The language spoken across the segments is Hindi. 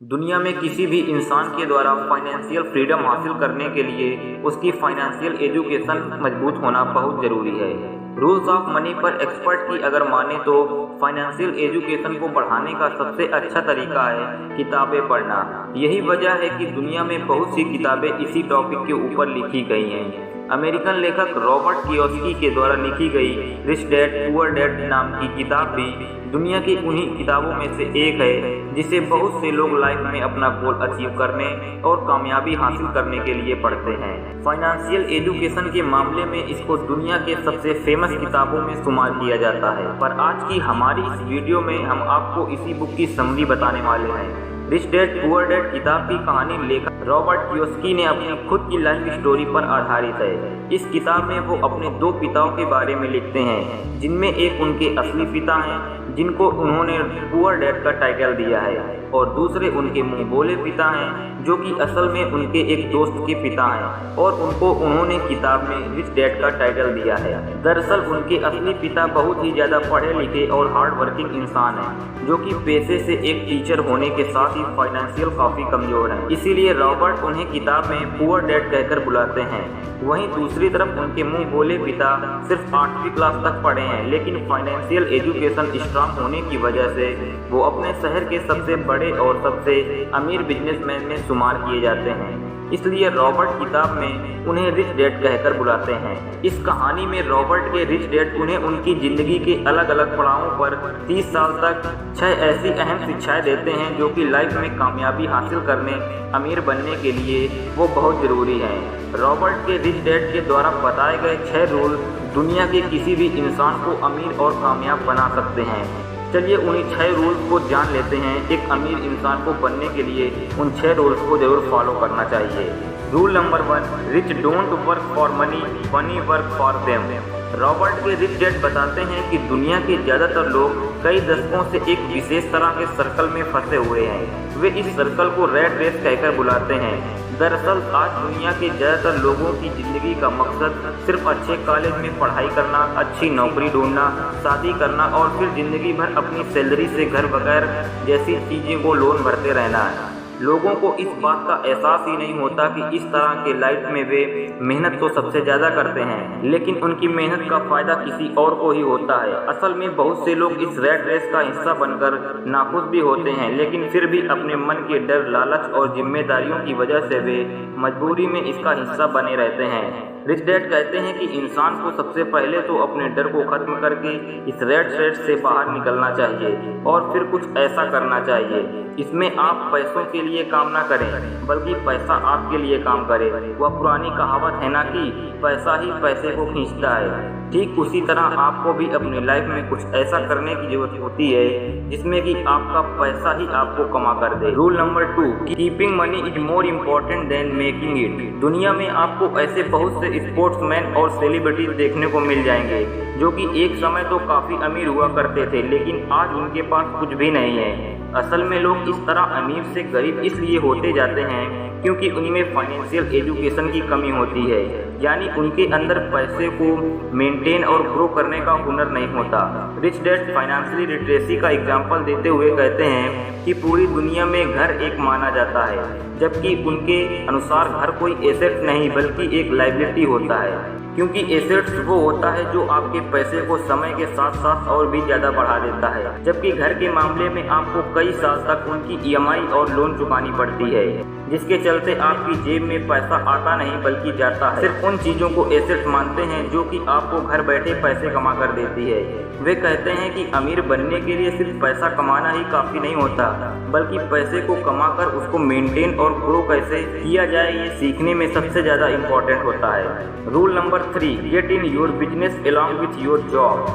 दुनिया में किसी भी इंसान के द्वारा फाइनेंशियल फ्रीडम हासिल करने के लिए उसकी फाइनेंशियल एजुकेशन मजबूत होना बहुत ज़रूरी है। रूल्स ऑफ मनी पर एक्सपर्ट की अगर माने तो फाइनेंशियल एजुकेशन को बढ़ाने का सबसे अच्छा तरीका है किताबें पढ़ना। यही वजह है कि दुनिया में बहुत सी किताबें इसी टॉपिक के ऊपर लिखी गई हैं। अमेरिकन लेखक रॉबर्ट कियोसाकी के द्वारा लिखी गई रिच डैड पुअर डैड नाम की किताब भी दुनिया की उन्हीं किताबों में से एक है जिसे बहुत से लोग लाइफ में अपना गोल अचीव करने और कामयाबी हासिल करने के लिए पढ़ते हैं। फाइनेंशियल एजुकेशन के मामले में इसको दुनिया के सबसे फेमस किताबों में शुमार किया जाता है। पर आज की हमारी इस वीडियो में हम आपको इसी बुक की समरी बताने वाले हैं। रिच डैड पुअर डैड किताब की कहानी लेखक रॉबर्ट कियोसाकी ने अपनी खुद की लाइफ स्टोरी पर आधारित है। इस किताब में वो अपने दो पिताओं के बारे में लिखते हैं, जिनमें एक उनके असली पिता हैं जिनको उन्होंने पुअर डैड का टाइटल दिया है, और दूसरे उनके मुंह बोले पिता हैं जो कि असल में उनके एक दोस्त के पिता हैं और उनको उन्होंने किताब में रिच डैड का टाइटल दिया है। दरअसल उनके असली पिता बहुत ही ज़्यादा पढ़े लिखे और हार्ड वर्किंग इंसान हैं, जो कि पेशे से एक टीचर होने के साथ ही फाइनेंशियल काफ़ी कमज़ोर हैं। इसीलिए रॉबर्ट उन्हें किताब में पुअर डैड कहकर बुलाते हैं। वहीं दूसरी तरफ उनके मुंह बोले पिता सिर्फ 8वीं क्लास तक पढ़े हैं, लेकिन फाइनेंशियल एजुकेशन स्ट्रांग होने की वजह से वो अपने शहर के सबसे बड़े और सबसे अमीर बिजनेसमैन में शुमार किए जाते हैं। इसलिए रॉबर्ट किताब में उन्हें रिच डैड कहकर बुलाते हैं। इस कहानी में रॉबर्ट के रिच डैड उन्हें उनकी ज़िंदगी के अलग अलग पड़ावों पर 30 साल तक 6 ऐसी अहम शिक्षाएं देते हैं जो कि लाइफ में कामयाबी हासिल करने, अमीर बनने के लिए वो बहुत ज़रूरी हैं। रॉबर्ट के रिच डैड के द्वारा बताए गए 6 रूल दुनिया के किसी भी इंसान को अमीर और कामयाब बना सकते हैं। चलिए उन्हीं 6 रूल्स को जान लेते हैं। एक अमीर इंसान को बनने के लिए उन 6 रूल्स को जरूर फॉलो करना चाहिए। Rule number 1, rich don't work for money, money work for them. Robert के रिच डैड बताते हैं कि दुनिया के ज़्यादातर लोग कई दशकों से एक विशेष तरह के सर्कल में फंसे हुए हैं। वे इस सर्कल को रैट रेस कहकर बुलाते हैं। दरअसल आज दुनिया के ज़्यादातर लोगों की ज़िंदगी का मकसद सिर्फ अच्छे कॉलेज में पढ़ाई करना, अच्छी नौकरी ढूंढना, शादी करना और फिर ज़िंदगी भर अपनी सैलरी से घर वगैरह जैसी चीज़ों को लोन भरते रहना है। लोगों को इस बात का एहसास ही नहीं होता कि इस तरह के लाइफ में वे मेहनत तो सबसे ज़्यादा करते हैं, लेकिन उनकी मेहनत का फ़ायदा किसी और को ही होता है। असल में बहुत से लोग इस रैट रेस का हिस्सा बनकर नाखुश भी होते हैं, लेकिन फिर भी अपने मन के डर, लालच और जिम्मेदारियों की वजह से वे मजबूरी में इसका हिस्सा बने रहते हैं। रिच डैड कहते हैं कि इंसान को सबसे पहले तो अपने डर को खत्म करके इस रैट रेस से बाहर निकलना चाहिए और फिर कुछ ऐसा करना चाहिए। इसमें आप पैसों के लिए काम ना करें, बल्कि पैसा आपके लिए काम करे। वह पुरानी कहावत है ना कि पैसा ही पैसे को खींचता है। ठीक उसी तरह आपको भी अपनी लाइफ में कुछ ऐसा करने की जरूरत होती है जिसमें कि आपका पैसा ही आपको कमा कर दे। Rule number 2, keeping money is more important than making it. दुनिया में आपको ऐसे बहुत से स्पोर्ट्समैन और सेलिब्रिटीज देखने को मिल जाएंगे जो कि एक समय तो काफ़ी अमीर हुआ करते थे, लेकिन आज उनके पास कुछ भी नहीं है। असल में लोग इस तरह अमीर से गरीब इसलिए होते जाते हैं क्योंकि उनमें फाइनेंशियल एजुकेशन की कमी होती है, यानी उनके अंदर पैसे को मेंटेन और ग्रो करने का हुनर नहीं होता। रिच डैड फाइनेंशियल लिटरेसी का एग्जाम्पल देते हुए कहते हैं कि पूरी दुनिया में घर एक माना जाता है, जबकि उनके अनुसार घर कोई एसेट नहीं बल्कि एक लायबिलिटी होता है, क्योंकि एसेट्स वो होता है जो आपके पैसे को समय के साथ साथ और भी ज़्यादा बढ़ा देता है, जबकि घर के मामले में आपको कई साल तक उनकी ईएमआई और लोन चुकानी पड़ती है, जिसके चलते आपकी जेब में पैसा आता नहीं बल्कि जाता है। सिर्फ उन चीज़ों को एसेट मानते हैं जो कि आपको घर बैठे पैसे कमा कर देती है। वे कहते हैं कि अमीर बनने के लिए सिर्फ पैसा कमाना ही काफ़ी नहीं होता, बल्कि पैसे को कमाकर उसको मेंटेन और ग्रो कैसे किया जाए ये सीखने में सबसे ज़्यादा इम्पोर्टेंट होता है। Rule number 3, get in your business along with your job.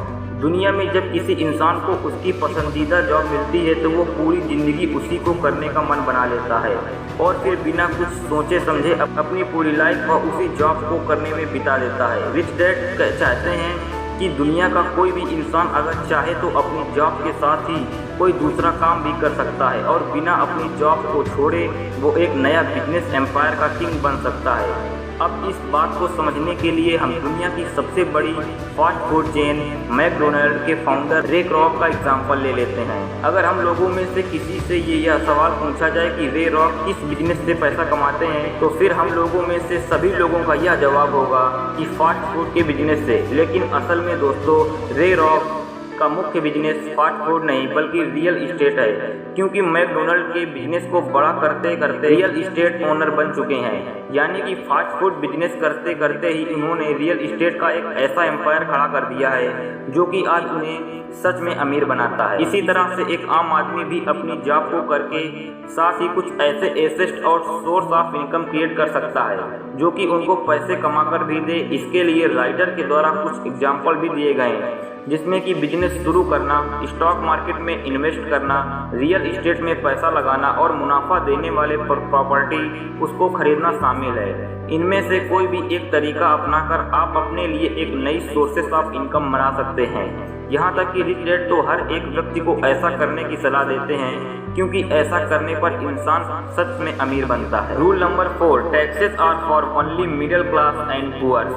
दुनिया में जब किसी इंसान को उसकी पसंदीदा जॉब मिलती है तो वो पूरी ज़िंदगी उसी को करने का मन बना लेता है और फिर बिना कुछ सोचे समझे अपनी पूरी लाइफ को उसी जॉब को करने में बिता देता है। रिच डैड चाहते हैं कि दुनिया का कोई भी इंसान अगर चाहे तो अपनी जॉब के साथ ही कोई दूसरा काम भी कर सकता है और बिना अपनी जॉब को छोड़े वो एक नया बिजनेस एम्पायर का किंग बन सकता है। अब इस बात को समझने के लिए हम दुनिया की सबसे बड़ी फास्ट फूड चेन मैकडोनल्ड के फाउंडर रे क्रॉक का एग्जाम्पल ले लेते हैं। अगर हम लोगों में से किसी से यह सवाल पूछा जाए कि रे क्रॉक किस बिजनेस से पैसा कमाते हैं, तो फिर हम लोगों में से सभी लोगों का यह जवाब होगा कि फास्ट फूड के बिजनेस से। लेकिन असल में दोस्तों, रे क्रॉक का मुख्य बिजनेस फास्ट फूड नहीं बल्कि रियल इस्टेट है, क्योंकि मैकडोनल्ड के बिजनेस को बड़ा करते करते रियल इस्टेट ओनर बन चुके हैं। यानी कि फास्ट फूड बिजनेस करते करते ही उन्होंने रियल इस्टेट का एक ऐसा एम्पायर खड़ा कर दिया है जो कि आज उन्हें सच में अमीर बनाता है। इसी तरह से एक आम आदमी भी अपनी जॉब को करके साथ ही कुछ ऐसे एसेट और सोर्स ऑफ इनकम क्रिएट कर सकता है जो कि उनको पैसे कमाकर भी दे। इसके लिए राइटर के द्वारा कुछ एग्जाम्पल भी दिए गए हैं, जिसमें कि बिजनेस शुरू करना, स्टॉक मार्केट में इन्वेस्ट करना, रियल इस्टेट में पैसा लगाना और मुनाफा देने वाले प्रॉपर्टी उसको खरीदना शामिल है। इनमें से कोई भी एक तरीका अपनाकर आप अपने लिए एक नई सोर्सेस ऑफ इनकम बना सकते हैं। यहाँ तक कि रिच डैड तो हर एक व्यक्ति को ऐसा करने की सलाह देते हैं, क्योंकि ऐसा करने पर इंसान सच में अमीर बनता है। Rule number 4, taxes are for only middle class and poor.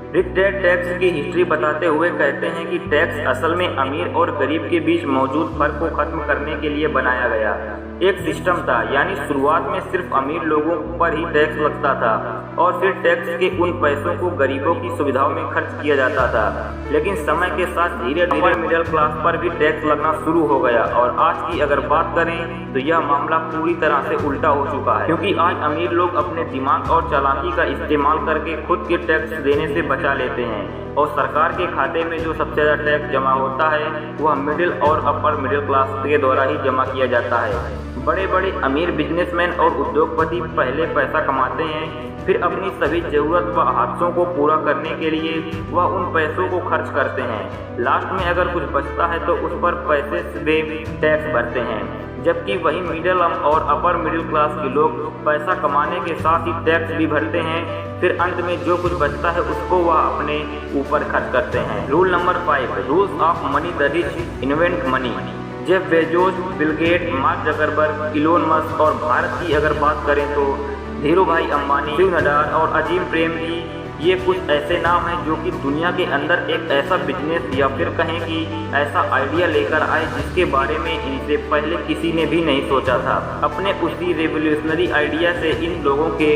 Rich dad tax की हिस्ट्री बताते हुए कहते हैं कि टैक्स असल में अमीर और गरीब के बीच मौजूद फर्क को खत्म करने के लिए बनाया गया एक सिस्टम था। यानी शुरुआत में सिर्फ अमीर लोगों पर ही टैक्स लगता था और फिर टैक्स के उन पैसों को गरीबों की सुविधाओं में खर्च किया जाता था। लेकिन समय के साथ धीरे धीरे मिडिल क्लास पर भी टैक्स लगना शुरू हो गया और आज की अगर बात करें तो यह मामला पूरी तरह से उल्टा हो चुका है, क्योंकि आज अमीर लोग अपने दिमाग और चालाकी का इस्तेमाल करके खुद के टैक्स देने से बचा लेते हैं और सरकार के खाते में जो सबसे ज़्यादा टैक्स जमा होता है वह मिडिल और अपर मिडिल क्लास के द्वारा ही जमा किया जाता है। बड़े बड़े अमीर बिजनेसमैन और उद्योगपति पहले पैसा कमाते हैं, फिर अपनी सभी जरूरत व हादसों को पूरा करने के लिए वह उन पैसों को खर्च करते हैं। लास्ट में अगर कुछ बचता है तो उस पर पैसे से टैक्स भरते हैं, जबकि वही मिडिल और अपर मिडिल क्लास के लोग पैसा कमाने के साथ ही टैक्स भी भरते हैं। फिर अंत में जो कुछ बचता है उसको वह अपने ऊपर खर्च करते हैं। Rule number 5, rules of money the rich invent money. Jeff Bezos, Bill Gate, Mark Zuckerberg, Elon Musk और भारत की अगर बात करें तो धीरूभाई अंबानी, शिव नाडार और अजीम प्रेमजी, ये कुछ ऐसे नाम हैं जो कि दुनिया के अंदर एक ऐसा बिजनेस या फिर कहें कि ऐसा आइडिया लेकर आए जिसके बारे में इनसे पहले किसी ने भी नहीं सोचा था। अपने उसी रेवोल्यूशनरी आइडिया से इन लोगों के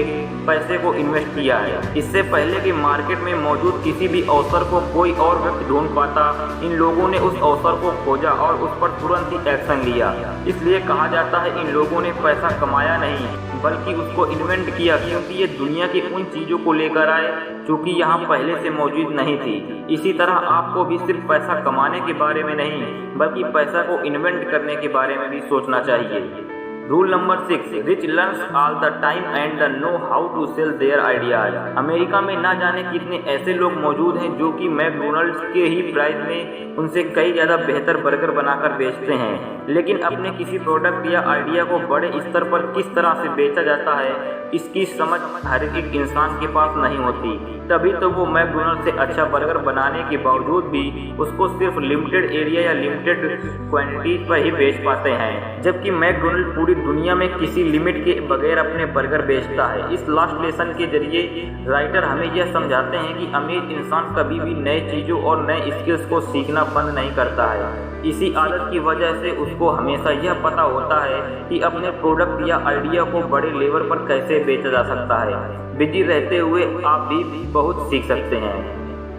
पैसे को इन्वेस्ट किया है। इससे पहले कि मार्केट में मौजूद किसी भी अवसर को कोई और व्यक्ति ढूंढ पाता, इन लोगों ने उस अवसर को खोजा और उस पर तुरंत ही एक्शन लिया। इसलिए कहा जाता है इन लोगों ने पैसा कमाया नहीं बल्कि उसको इन्वेंट किया, क्योंकि ये दुनिया की उन चीज़ों को लेकर आए जो कि यहाँ पहले से मौजूद नहीं थी। इसी तरह आपको भी सिर्फ पैसा कमाने के बारे में नहीं बल्कि पैसा को इन्वेंट करने के बारे में भी सोचना चाहिए। Rule number 6, rich learns all the time and know how to sell their ideas. America में ना जाने कितने ऐसे लोग मौजूद हैं जो कि मैकडोनल्ड्स के ही प्राइस में उनसे कई ज़्यादा बेहतर बर्गर बनाकर बेचते हैं, लेकिन अपने किसी प्रोडक्ट या आइडिया को बड़े स्तर पर किस तरह से बेचा जाता है इसकी समझ हर एक इंसान के पास नहीं होती। तभी तो वो मैकडोनल्ड से अच्छा बर्गर बनाने के बावजूद भी उसको सिर्फ लिमिटेड एरिया या लिमिटेड क्वांटिटी पर ही बेच पाते हैं, जबकि मैकडोनल्ड पूरी दुनिया में किसी लिमिट के बगैर अपने बर्गर बेचता है। इस लास्ट लेसन के जरिए राइटर हमें यह समझाते हैं कि अमीर इंसान कभी भी नई चीज़ों और नए स्किल्स को सीखना बंद नहीं करता है। इसी आदत की वजह से उसको हमेशा यह पता होता है कि अपने प्रोडक्ट या आइडिया को बड़े लेवल पर कैसे बेचा जा सकता है। बिजी रहते हुए आप भी बहुत सीख सकते हैं।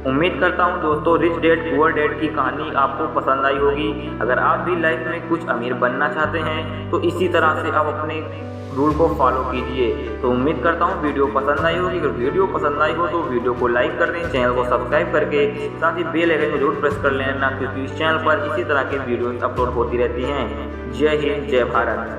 उम्मीद करता हूँ दोस्तों रिच डैड पुअर डैड की कहानी आपको पसंद आई होगी। अगर आप भी लाइफ में कुछ अमीर बनना चाहते हैं तो इसी तरह से आप अपने रूल को फॉलो कीजिए। तो उम्मीद करता हूँ वीडियो पसंद आई होगी। अगर वीडियो पसंद आई हो तो वीडियो को लाइक कर दें, चैनल को सब्सक्राइब करके साथ ही बेल आइकन को जरूर प्रेस कर लेना, क्योंकि इस चैनल पर इसी तरह के वीडियो अपलोड होती रहती हैं। जय हिंद, जय भारत।